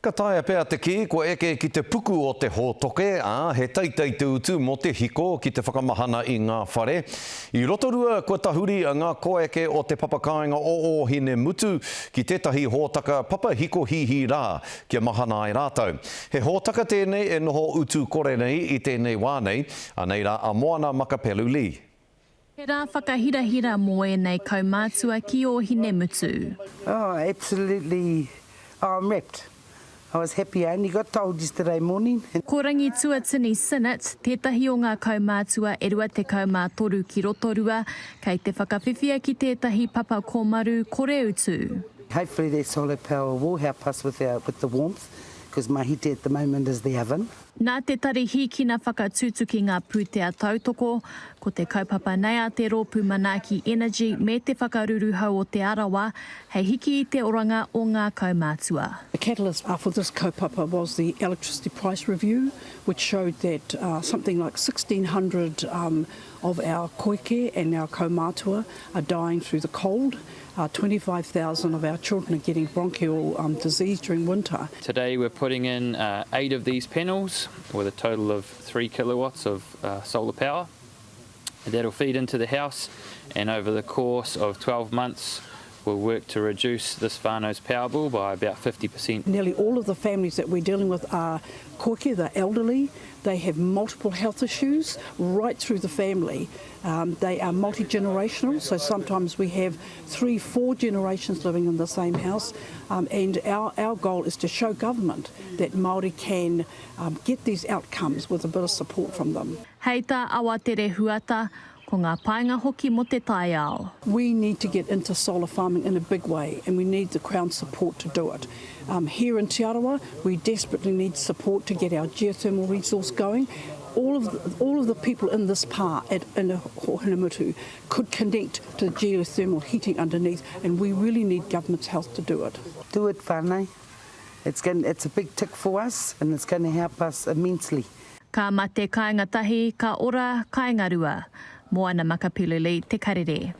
Ka taia pēr te ki, ko eke ki te puku o te hōtoke, he teitei te utu mo te hiko ki te whakamahana i ngā whare. I rotorua, kua tahuri a ngā koeke o te papakainga o hine mutu ki tētahi hōtaka papa hiko hihi rā kia mahana ai rātou. He hōtaka tēnei e noho utu kore nei i tēnei wānei, anei rā a Moana Makapelu Li. He rā whakahirahira mo e nei kaumātua ki o hine mutu. Oh, absolutely. Oh, I'm wrapped. I was happy. I only got told yesterday morning. Ko Rangi Tuatini Sinnet, tētahi o ngā kaumātua e rua te kaumātoru ki Rotorua, kei te whakawhiwhia ki tētahi papa komaru kore utu. Hopefully their solar power will help us with the warmth, because my heater at the moment is the oven. Nā te tarihi ki ngā whakatūtu ki ngā pūtea tautoko, ko te kaupapa nei a te rōpū Manaki Energy me te whakaruru hau o te arawa, hei hiki i te oranga o ngā kaumātua. The catalyst for this kaupapa was the electricity price review, which showed that something like 1,600 of our koike and our kaumātua are dying through the cold. 25,000 of our children are getting bronchial disease during winter. Today we're putting in 8 of these panels with a total of 3 kilowatts of solar power. That'll feed into the house, and over the course of 12 months we'll work to reduce this whānau's power bill by about 50%. Nearly all of the families that we're dealing with are koike, they're elderly, they have multiple health issues right through the family. They are multi-generational, so sometimes we have 3-4 generations living in the same house, and our goal is to show government that Māori can get these outcomes with a bit of support from them. Hei tā awa tere huata, ko ngā painga hoki mo te tai ao. We need to get into solar farming in a big way, and we need the Crown support to do it. Here in Te Arawa, we desperately need support to get our geothermal resource going. All of the people in this pa in Hohenamutu could connect to geothermal heating underneath, and we really need government's help to do it. Do it, whānau. It's a big tick for us, and it's going to help us immensely. Ka mate kāinga tahi, ka ora kāinga rua. Moana Makapelu Li, Te Karere.